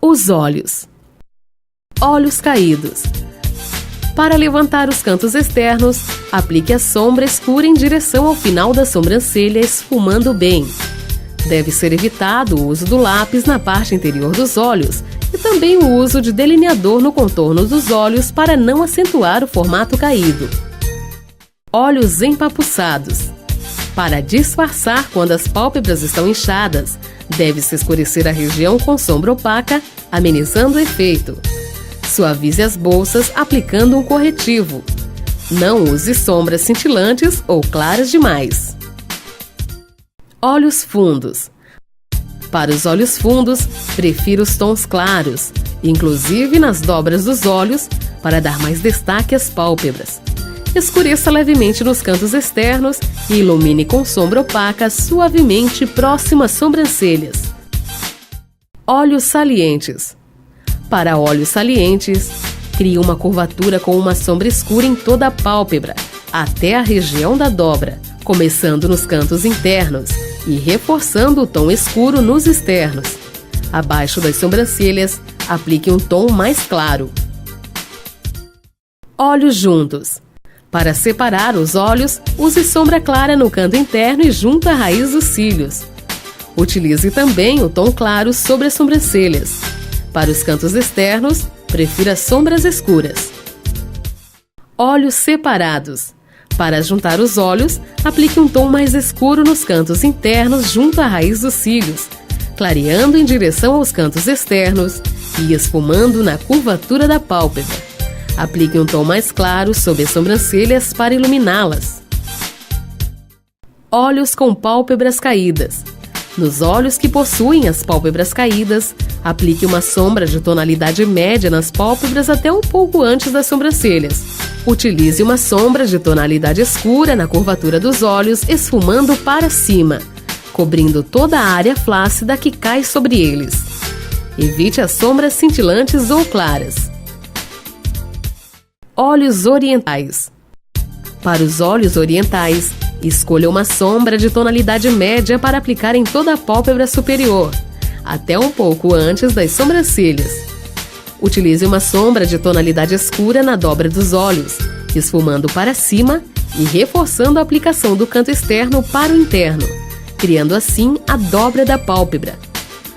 Os olhos. Olhos caídos. Para levantar os cantos externos, aplique a sombra escura em direção ao final da sobrancelha, esfumando bem. Deve ser evitado o uso do lápis na parte interior dos olhos e também o uso de delineador no contorno dos olhos para não acentuar o formato caído. Olhos empapuçados. Para disfarçar quando as pálpebras estão inchadas, deve-se escurecer a região com sombra opaca, amenizando o efeito. Suavize as bolsas aplicando um corretivo. Não use sombras cintilantes ou claras demais. Olhos fundos. Para os olhos fundos, prefiro os tons claros, inclusive nas dobras dos olhos, para dar mais destaque às pálpebras. Escureça levemente nos cantos externos e ilumine com sombra opaca suavemente próximo às sobrancelhas. Olhos salientes. Para olhos salientes, crie uma curvatura com uma sombra escura em toda a pálpebra, até a região da dobra, começando nos cantos internos e reforçando o tom escuro nos externos. Abaixo das sobrancelhas, aplique um tom mais claro. Olhos juntos. Para separar os olhos, use sombra clara no canto interno e junto à raiz dos cílios. Utilize também o tom claro sobre as sobrancelhas. Para os cantos externos, prefira sombras escuras. Olhos separados. Para juntar os olhos, aplique um tom mais escuro nos cantos internos junto à raiz dos cílios, clareando em direção aos cantos externos e esfumando na curvatura da pálpebra. Aplique um tom mais claro sobre as sobrancelhas para iluminá-las. Olhos com pálpebras caídas. Nos olhos que possuem as pálpebras caídas, aplique uma sombra de tonalidade média nas pálpebras até um pouco antes das sobrancelhas. Utilize uma sombra de tonalidade escura na curvatura dos olhos, esfumando para cima, cobrindo toda a área flácida que cai sobre eles. Evite as sombras cintilantes ou claras. Olhos orientais. Para os olhos orientais, escolha uma sombra de tonalidade média para aplicar em toda a pálpebra superior, até um pouco antes das sobrancelhas. Utilize uma sombra de tonalidade escura na dobra dos olhos, esfumando para cima e reforçando a aplicação do canto externo para o interno, criando assim a dobra da pálpebra.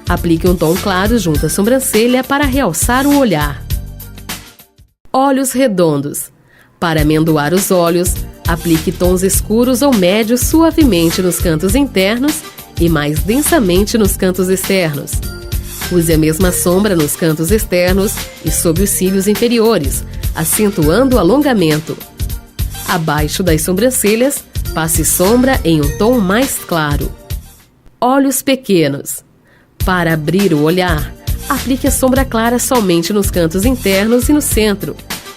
Aplique um tom claro junto à sobrancelha para realçar o olhar. Olhos redondos. Para amendoar os olhos, aplique tons escuros ou médios suavemente nos cantos internos e mais densamente nos cantos externos. Use a mesma sombra nos cantos externos e sob os cílios inferiores, acentuando o alongamento. Abaixo das sobrancelhas, passe sombra em um tom mais claro. Olhos pequenos. Para abrir o olhar, aplique a sombra clara somente nos cantos internos e no centro.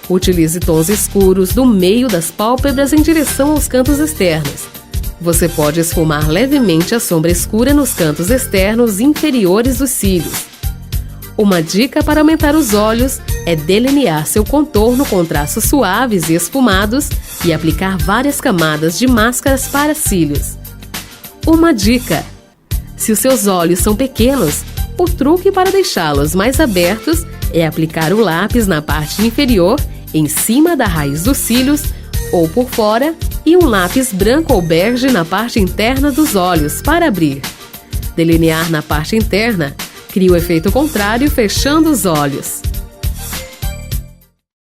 Utilize tons escuros do meio das pálpebras em direção aos cantos externos. Você pode esfumar levemente a sombra escura nos cantos externos inferiores dos cílios. Uma dica para aumentar os olhos é delinear seu contorno com traços suaves e esfumados e aplicar várias camadas de máscaras para cílios. Uma dica: se os seus olhos são pequenos, o truque para deixá-los mais abertos é aplicar o lápis na parte inferior, em cima da raiz dos cílios ou por fora, e um lápis branco ou bege na parte interna dos olhos para abrir. Delinear na parte interna cria o efeito contrário, fechando os olhos.